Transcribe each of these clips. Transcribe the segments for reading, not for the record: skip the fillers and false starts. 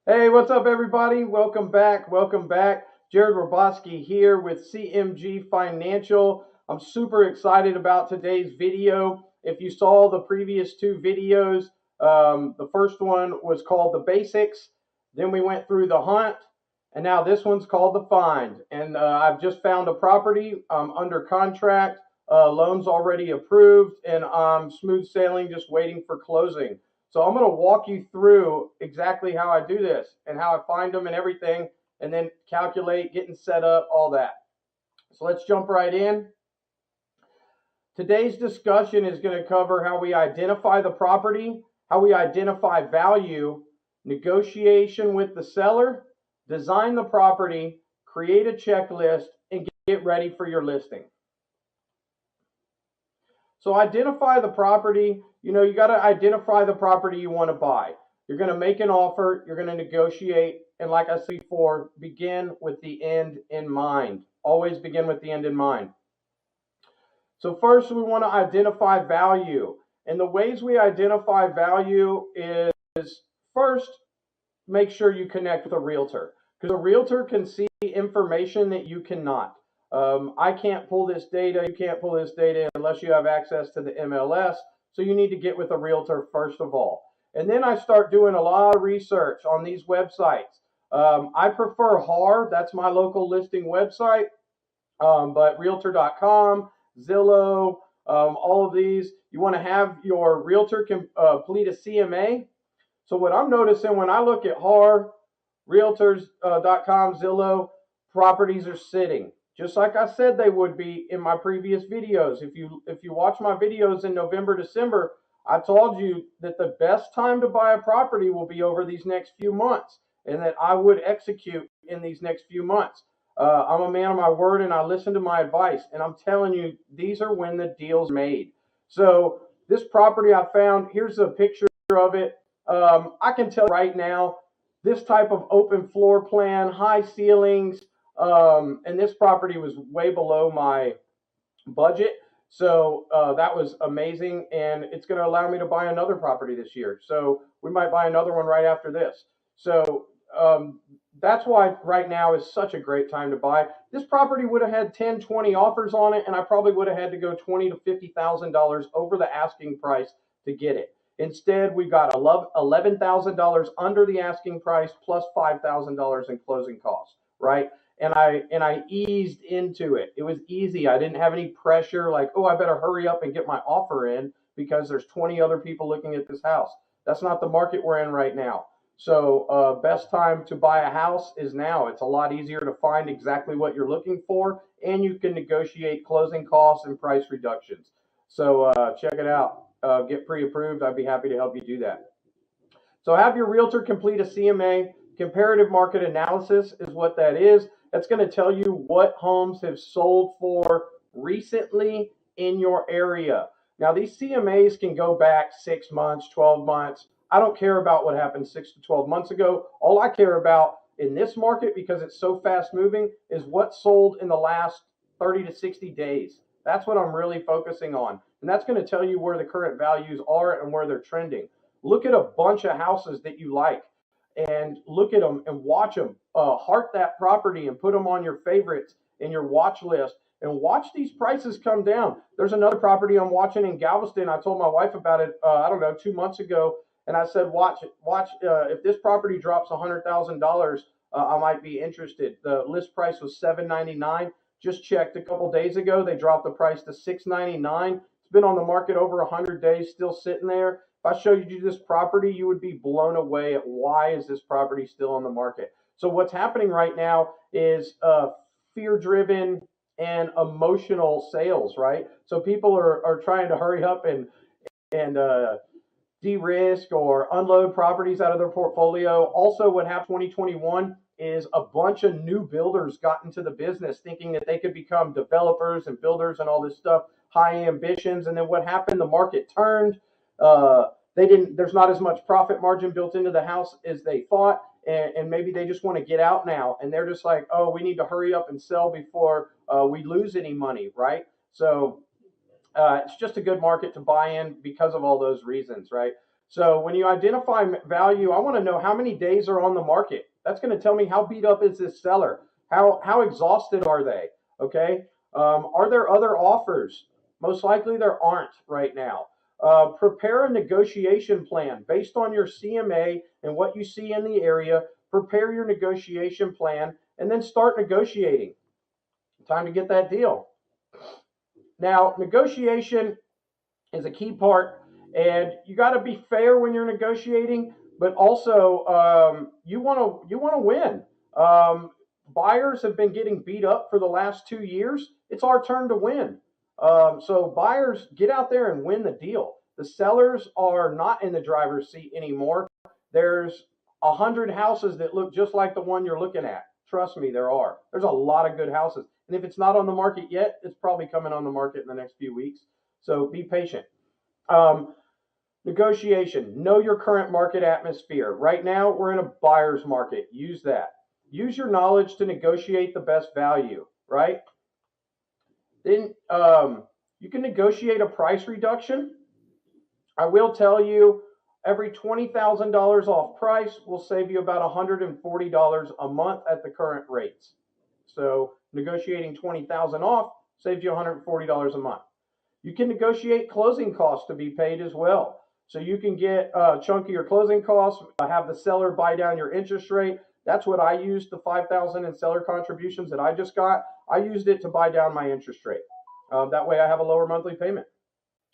Hey, what's up, everybody? Welcome back. Welcome back. Jared Roboski here with CMG Financial. I'm super excited about today's video. If you saw the previous two videos, the first one was called The Basics. Then we went through the hunt. And now this one's called The Find. And I've just found a property. I'm under contract. Loans already approved. And I'm smooth sailing, just waiting for closing. So I'm going to walk you through exactly how I do this and how I find them and everything, and then calculate, getting set up, all that. So let's jump right in. Today's discussion is going to cover how we identify the property, how we identify value, negotiation with the seller, design the property, create a checklist, and get ready for your listing. So identify the property. You got to identify the property you want to buy. You're going to make an offer. You're going to negotiate. And like I said before, begin with the end in mind. Always begin with the end in mind. So first, we want to identify value. And the ways we identify value is first, make sure you connect with a realtor. Because a realtor can see information that you cannot. I can't pull this data. You can't pull this data unless you have access to the MLS. So you need to get with a realtor first of all. And then I start doing a lot of research on these websites. I prefer HAR. That's my local listing website. But Realtor.com, Zillow, all of these, you want to have your realtor complete a CMA. So what I'm noticing when I look at HAR, Realtors.com, Zillow, properties are sitting just like I said they would be in my previous videos. If you watch my videos in November, December, I told you that the best time to buy a property will be over these next few months, and that I would execute in these next few months. I'm a man of my word, and I listen to my advice. And I'm telling you, these are when the deal's made. So this property I found, here's a picture of it. I can tell right now, this type of open floor plan, high ceilings, and this property was way below my budget. So that was amazing. And it's going to allow me to buy another property this year. So we might buy another one right after this. So that's why right now is such a great time to buy. This property would have had 10, 20 offers on it, and I probably would have had to go $20,000 to $50,000 over the asking price to get it. Instead, we got $11,000 under the asking price plus $5,000 in closing costs, right? And I eased into it. It was easy. I didn't have any pressure like, oh, I better hurry up and get my offer in because there's 20 other people looking at this house. That's not the market we're in right now. So best time to buy a house is now. It's a lot easier to find exactly what you're looking for, and you can negotiate closing costs and price reductions. So check it out. Get pre-approved. I'd be happy to help you do that. So have your realtor complete a CMA. Comparative market analysis is what that is. That's going to tell you what homes have sold for recently in your area. Now, these CMAs can go back 6 months, 12 months. I don't care about what happened 6 to 12 months ago. All I care about in this market, because it's so fast moving, is what sold in the last 30 to 60 days. That's what I'm really focusing on. And that's going to tell you where the current values are and where they're trending. Look at a bunch of houses that you like and look at them and watch them. Heart that property and put them on your favorites in your watch list and watch these prices come down. There's another property I'm watching in Galveston. I told my wife about it, I don't know, 2 months ago. And I said, watch it. Watch. If this property drops $100,000, I might be interested. The list price was $799. Just checked a couple days ago. They dropped the price to $699. It's been on the market over 100 days, still sitting there. If I showed you this property, you would be blown away at why is this property still on the market. So what's happening right now is fear-driven and emotional sales, right? So people are trying to hurry up and de-risk or unload properties out of their portfolio. Also, what happened in 2021 is a bunch of new builders got into the business thinking that they could become developers and builders and all this stuff, high ambitions. And then what happened? The market turned. They didn't. There's not as much profit margin built into the house as they thought, and maybe they just want to get out now. And they're just like, oh, we need to hurry up and sell before we lose any money, right? So it's just a good market to buy in because of all those reasons, right? So when you identify value, I want to know how many days are on the market. That's going to tell me how beat up is this seller, how exhausted are they. Okay, are there other offers? Most likely there aren't right now. Prepare a negotiation plan based on your CMA and what you see in the area. Prepare your negotiation plan and then start negotiating. Time to get that deal. Now, negotiation is a key part, and you got to be fair when you're negotiating, but also you want to win. Um, Buyers have been getting beat up for the last 2 years. It's our turn to win. So buyers, get out there and win the deal. The sellers are not in the driver's seat anymore. There's 100 houses that look just like the one you're looking at. Trust me, there are. There's a lot of good houses, and if it's not on the market yet, it's probably coming on the market in the next few weeks. So be patient. Um, Negotiation. Know your current market atmosphere. Right now, we're in a buyer's market. Use that. Use your knowledge to negotiate the best value, right? Then you can negotiate a price reduction. I will tell you, every $20,000 off price will save you about $140 a month at the current rates. So negotiating 20,000 off saves you $140 a month. You can negotiate closing costs to be paid as well. So you can get a chunk of your closing costs, have the seller buy down your interest rate. That's what I used, the 5,000 in seller contributions that I just got. I used it to buy down my interest rate. That way I have a lower monthly payment.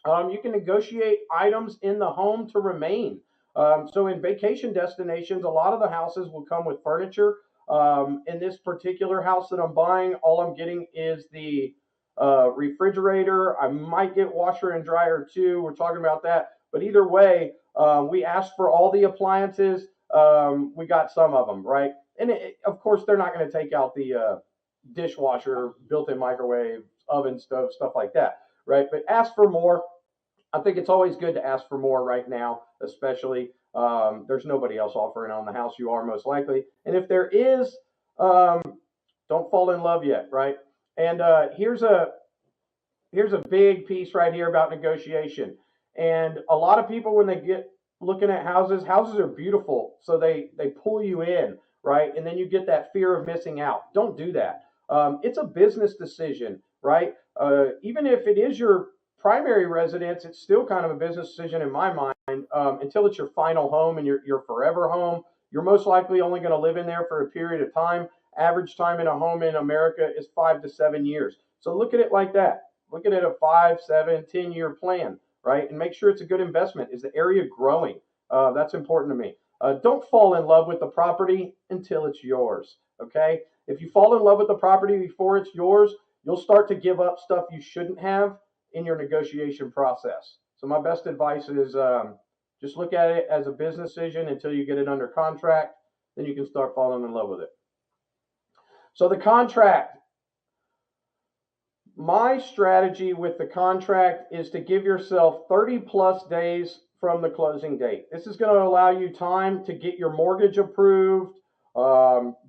You can negotiate items in the home to remain. So in vacation destinations, a lot of the houses will come with furniture. In this particular house that I'm buying, all I'm getting is the refrigerator. I might get washer and dryer too. We're talking about that. But either way, we asked for all the appliances. We got some of them, right? And of course, they're not going to take out the dishwasher, built-in microwave, oven, stove, stuff like that, right? But ask for more. I think it's always good to ask for more right now, especially. There's nobody else offering on the house. You are most likely. And if there is, um, don't fall in love yet, right? And here's a big piece right here about negotiation. And a lot of people, when they get looking at houses are beautiful, so they pull you in, right? And then you get that fear of missing out. Don't do that. It's a business decision, right? Even if it is your primary residence, it's still kind of a business decision in my mind. Until it's your final home and your forever home, you're most likely only going to live in there for a period of time. Average time in a home in America is 5 to 7 years. So look at it like that. Look at it a 5, 7, 10-year plan, right? And make sure it's a good investment. Is the area growing? That's important to me. Don't fall in love with the property until it's yours, okay? If you fall in love with the property before it's yours, you'll start to give up stuff you shouldn't have in your negotiation process. So my best advice is just look at it as a business decision until you get it under contract. Then you can start falling in love with it. So the contract. My strategy with the contract is to give yourself 30 plus days from the closing date. This is going to allow you time to get your mortgage approved,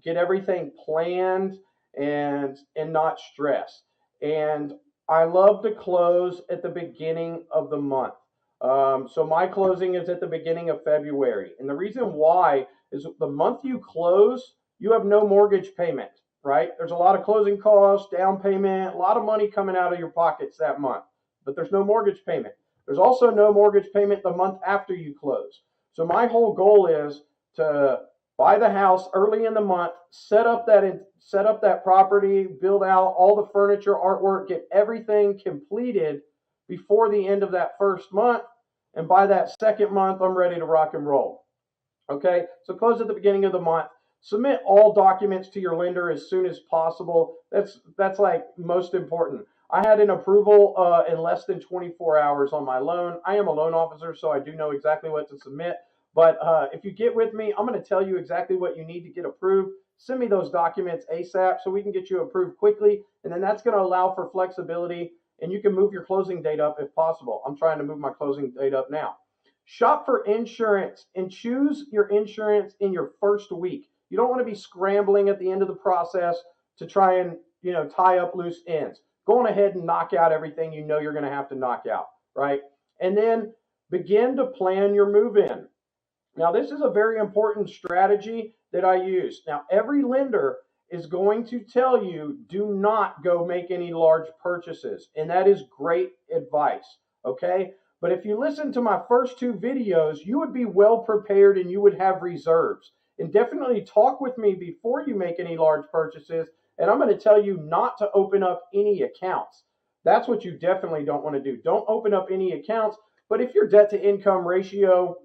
get everything planned, and not stress. And I love to close at the beginning of the month. So my closing is at the beginning of February. And the reason why is the month you close, you have no mortgage payment, right? There's a lot of closing costs, down payment, a lot of money coming out of your pockets that month, but there's no mortgage payment. There's also no mortgage payment the month after you close. So my whole goal is to buy the house early in the month, set up that property, build out all the furniture, artwork, get everything completed before the end of that first month, and by that second month, I'm ready to rock and roll. Okay, so close at the beginning of the month. Submit all documents to your lender as soon as possible. That's like most important. I had an approval in less than 24 hours on my loan. I am a loan officer, so I do know exactly what to submit. But if you get with me, I'm going to tell you exactly what you need to get approved. Send me those documents ASAP so we can get you approved quickly. And then that's going to allow for flexibility, and you can move your closing date up if possible. I'm trying to move my closing date up now. Shop for insurance and choose your insurance in your first week. You don't want to be scrambling at the end of the process to try and tie up loose ends. Go on ahead and knock out everything you know you're going to have to knock out, right? And then begin to plan your move-in. Now, this is a very important strategy that I use. Now, every lender is going to tell you do not go make any large purchases, and that is great advice, okay? But if you listen to my first two videos, you would be well prepared and you would have reserves. And definitely talk with me before you make any large purchases, and I'm going to tell you not to open up any accounts. That's what you definitely don't want to do. Don't open up any accounts, but if your debt to income ratio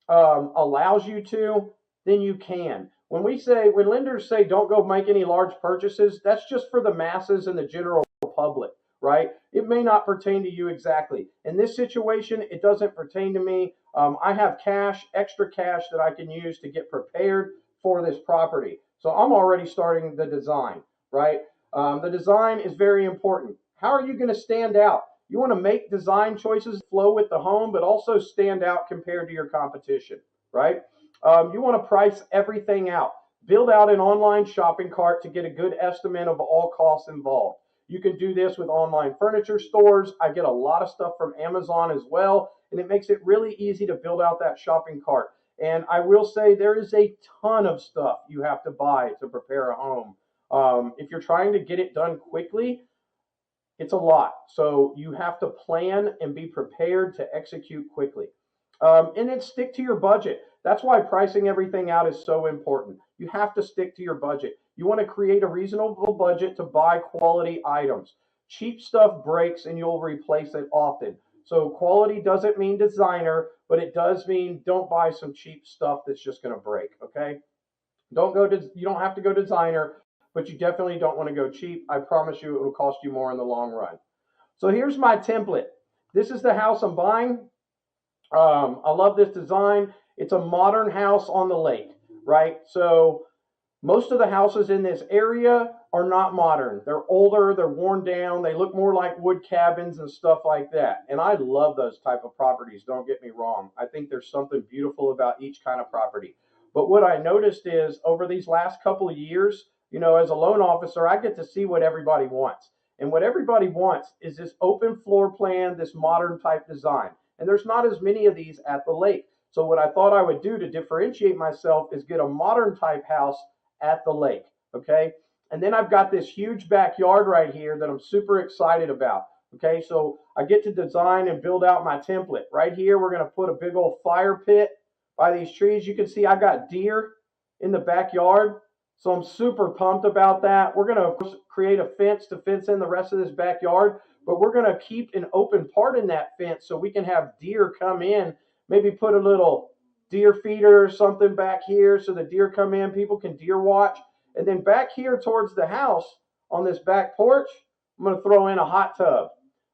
allows you to, then you can. When lenders say don't go make any large purchases, that's just for the masses and the general public, right? It may not pertain to you exactly. In this situation, it doesn't pertain to me. I have cash, extra cash that I can use to get prepared for this property. So I'm already starting the design, right? The design is very important. How are you going to stand out? You want to make design choices flow with the home, but also stand out compared to your competition, right? You want to price everything out. Build out an online shopping cart to get a good estimate of all costs involved. You can do this with online furniture stores. I get a lot of stuff from Amazon as well, and it makes it really easy to build out that shopping cart. And I will say there is a ton of stuff you have to buy to prepare a home. If you're trying to get it done quickly, it's a lot. So you have to plan and be prepared to execute quickly. And then stick to your budget. That's why pricing everything out is so important. You have to stick to your budget. You want to create a reasonable budget to buy quality items. Cheap stuff breaks and you'll replace it often. So quality doesn't mean designer, but it does mean don't buy some cheap stuff that's just going to break, okay? You don't have to go designer, but you definitely don't want to go cheap. I promise you it will cost you more in the long run. So here's my template. This is the house I'm buying. I love this design. It's a modern house on the lake, right? So most of the houses in this area are not modern. They're older, they're worn down, they look more like wood cabins and stuff like that. And I love those type of properties, don't get me wrong. I think there's something beautiful about each kind of property. But what I noticed is over these last couple of years, as a loan officer, I get to see what everybody wants. And what everybody wants is this open floor plan, this modern type design. And there's not as many of these at the lake. So what I thought I would do to differentiate myself is get a modern type house at the lake, okay? And then I've got this huge backyard right here that I'm super excited about, okay? So I get to design and build out my template. Right here, we're going to put a big old fire pit by these trees. You can see I got deer in the backyard, so I'm super pumped about that. We're going to create a fence to fence in the rest of this backyard, but we're going to keep an open part in that fence so we can have deer come in, maybe put a little deer feeder or something back here so the deer come in, people can deer watch. And then back here towards the house on this back porch, I'm going to throw in a hot tub.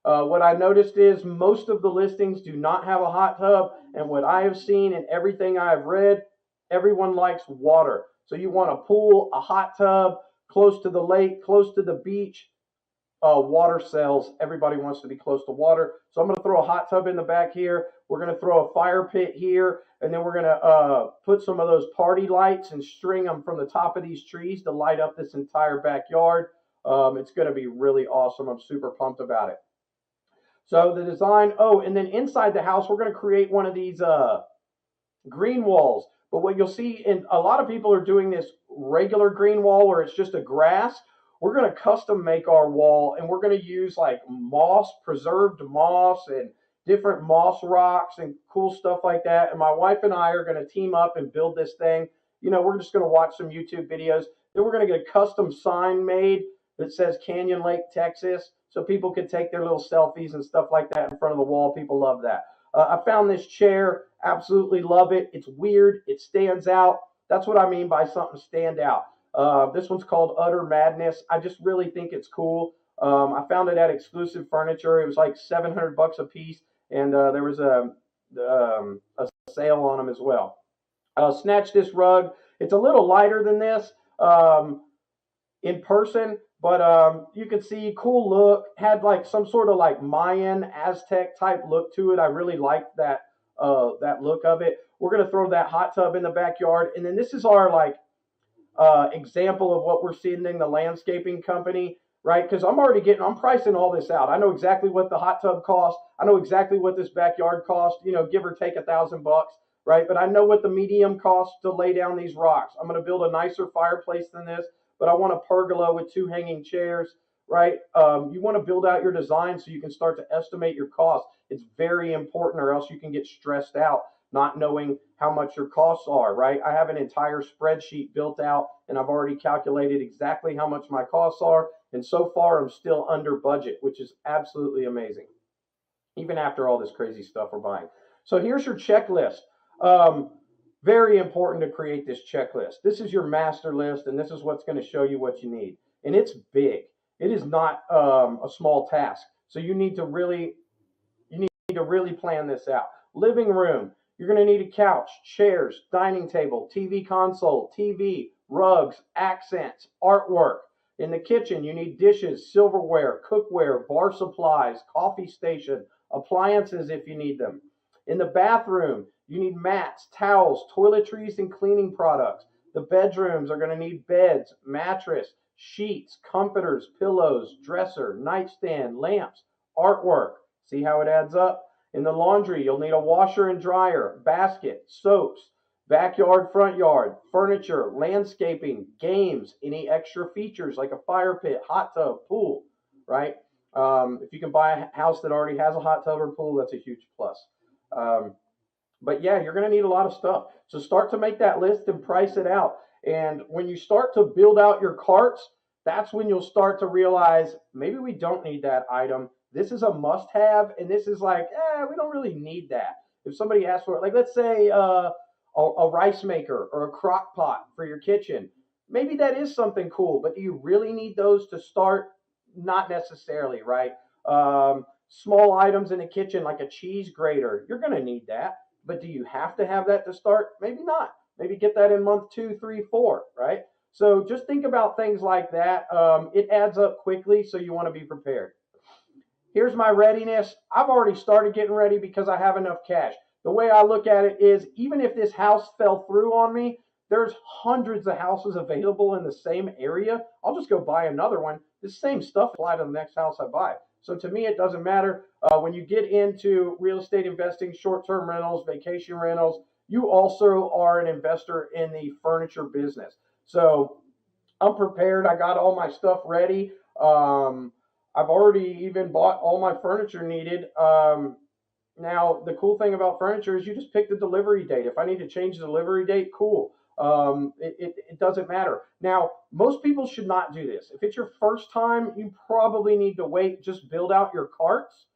What I noticed is most of the listings do not have a hot tub, and what I have seen and everything I have read, everyone likes water. So you want a pool, a hot tub, close to the lake, close to the beach. Water sells. Everybody wants to be close to water. So I'm going to throw a hot tub in the back here. We're going to throw a fire pit here. And then we're going to put some of those party lights and string them from the top of these trees to light up this entire backyard. It's going to be really awesome. I'm super pumped about it. So the design, and then inside the house, we're going to create one of these green walls. But what you'll see, and a lot of people are doing this regular green wall where it's just a grass. We're going to custom make our wall, and we're going to use like moss, preserved moss, and different moss rocks and cool stuff like that. And my wife and I are going to team up and build this thing. We're just going to watch some YouTube videos. Then we're going to get a custom sign made that says Canyon Lake, Texas, so people can take their little selfies and stuff like that in front of the wall. People love that. I found this chair, absolutely love it. It's weird, it stands out. That's what I mean by something stand out. This one's called Utter Madness. I just really think it's cool. I found it at Exclusive Furniture. It was like $700 a piece, and there was a sale on them as well. Snatch this rug. It's a little lighter than this in person, but you can see cool look. Had like some sort of like Mayan Aztec type look to it. I really liked that look of it. We're gonna throw that hot tub in the backyard, and then this is our like example of what we're seeing in the landscaping company. right? Because I'm pricing all this out. I know exactly what the hot tub costs. I know exactly what this backyard costs, give or take $1,000, right? But I know what the medium costs to lay down these rocks. I'm going to build a nicer fireplace than this, but I want a pergola with 2 hanging chairs, right? You want to build out your design so you can start to estimate your costs. It's very important, or else you can get stressed out not knowing how much your costs are, right? I have an entire spreadsheet built out, and I've already calculated exactly how much my costs are. And so far, I'm still under budget, which is absolutely amazing, even after all this crazy stuff we're buying. So here's your checklist. Um, Very important to create this checklist. This is your master list, and this is what's going to show you what you need. And it's big. It is not a small task. So you need to really plan this out. Living room, you're going to need a couch, chairs, dining table, TV console, TV, rugs, accents, artwork. In the kitchen, you need dishes, silverware, cookware, bar supplies, coffee station, appliances if you need them. In the bathroom, you need mats, towels, toiletries, and cleaning products. The bedrooms are going to need beds, mattress, sheets, comforters, pillows, dresser, nightstand, lamps, artwork. See how it adds up? In the laundry, you'll need a washer and dryer, basket, soaps, backyard, front yard, furniture, landscaping, games, any extra features like a fire pit, hot tub, pool, right? If you can buy a house that already has a hot tub or pool, that's a huge plus. But yeah, you're going to need a lot of stuff. So start to make that list and price it out. And when you start to build out your carts, that's when you'll start to realize maybe we don't need that item. This is a must have, and this is like, we don't really need that. If somebody asks for it, like let's say a rice maker or a crock pot for your kitchen, maybe that is something cool, but do you really need those to start? Not necessarily, right? Small items in the kitchen like a cheese grater, you're going to need that. But do you have to have that to start? Maybe not. Maybe get that in month 2, 3, 4, right? So just think about things like that. It adds up quickly, so you want to be prepared. Here's my readiness. I've already started getting ready because I have enough cash. The way I look at it is, even if this house fell through on me, there's hundreds of houses available in the same area. I'll just go buy another one. The same stuff apply to the next house I buy. So to me, it doesn't matter. When you get into real estate investing, short-term rentals, vacation rentals, you also are an investor in the furniture business. So I'm prepared. I got all my stuff ready. I've already even bought all my furniture needed. Now, the cool thing about furniture is you just pick the delivery date. If I need to change the delivery date, cool. It doesn't matter. Now, most people should not do this. If it's your first time, you probably need to wait. Just build out your carts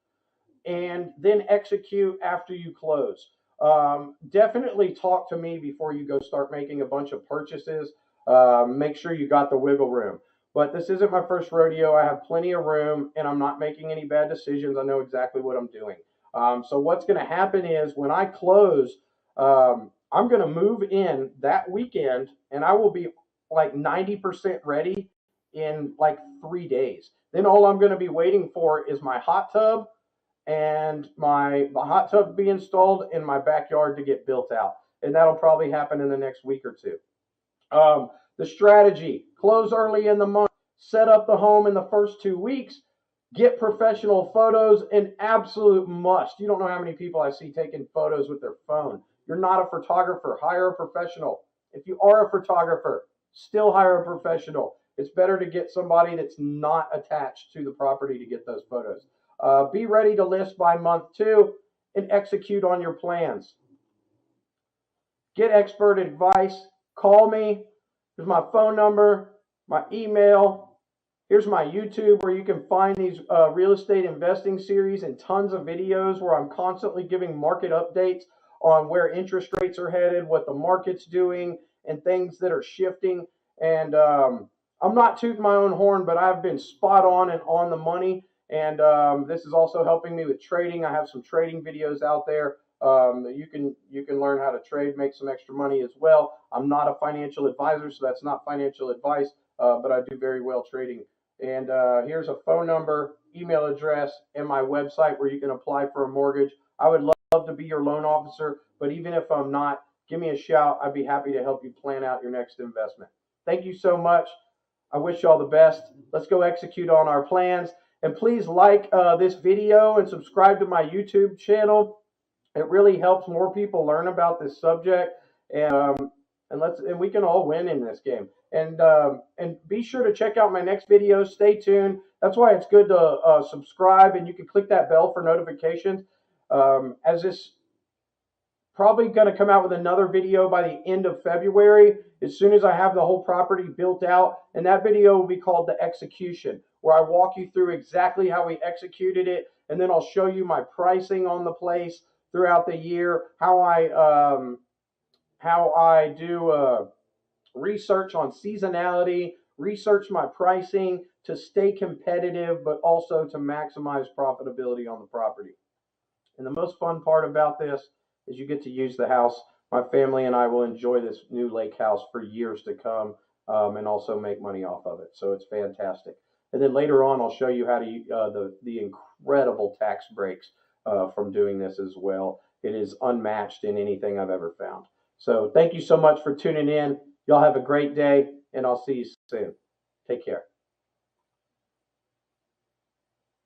and then execute after you close. Definitely talk to me before you go start making a bunch of purchases. Make sure you got the wiggle room. But this isn't my first rodeo. I have plenty of room, and I'm not making any bad decisions. I know exactly what I'm doing. So what's going to happen is when I close, I'm going to move in that weekend, and I will be like 90% ready in like 3 days. Then all I'm going to be waiting for is my hot tub and my hot tub to be installed in my backyard to get built out. And that'll probably happen in the next week or two. The strategy: close early in the month, set up the home in the first 2 weeks, get professional photos, an absolute must. You don't know how many people I see taking photos with their phone. You're not a photographer, hire a professional. If you are a photographer, still hire a professional. It's better to get somebody that's not attached to the property to get those photos. Be ready to list by month 2 and execute on your plans. Get expert advice. Call me. Here's my phone number, my email. Here's my YouTube, where you can find these real estate investing series and tons of videos where I'm constantly giving market updates on where interest rates are headed, what the market's doing, and things that are shifting. And I'm not tooting my own horn, but I've been spot on and on the money. And this is also helping me with trading. I have some trading videos out there. You can learn how to trade, make some extra money as well. I'm not a financial advisor, so that's not financial advice, but I do very well trading. And here's a phone number, email address, and my website where you can apply for a mortgage. I would love to be your loan officer, but even if I'm not, give me a shout. I'd be happy to help you plan out your next investment. Thank you so much. I wish you all the best. Let's go execute on our plans. And please like this video and subscribe to my YouTube channel. It really helps more people learn about this subject, and we can all win in this game. And be sure to check out my next video. Stay tuned. That's why it's good to subscribe, and you can click that bell for notifications. As this probably going to come out with another video by the end of February, as soon as I have the whole property built out. And that video will be called The Execution, where I walk you through exactly how we executed it. And then I'll show you my pricing on the place throughout the year, how I do research on seasonality, research my pricing to stay competitive, but also to maximize profitability on the property. And the most fun part about this is you get to use the house. My family and I will enjoy this new lake house for years to come, and also make money off of it. So it's fantastic. And then later on, I'll show you how to the incredible tax breaks from doing this as well. It is unmatched in anything I've ever found. So thank you so much for tuning in. Y'all have a great day, and I'll see you soon. Take care.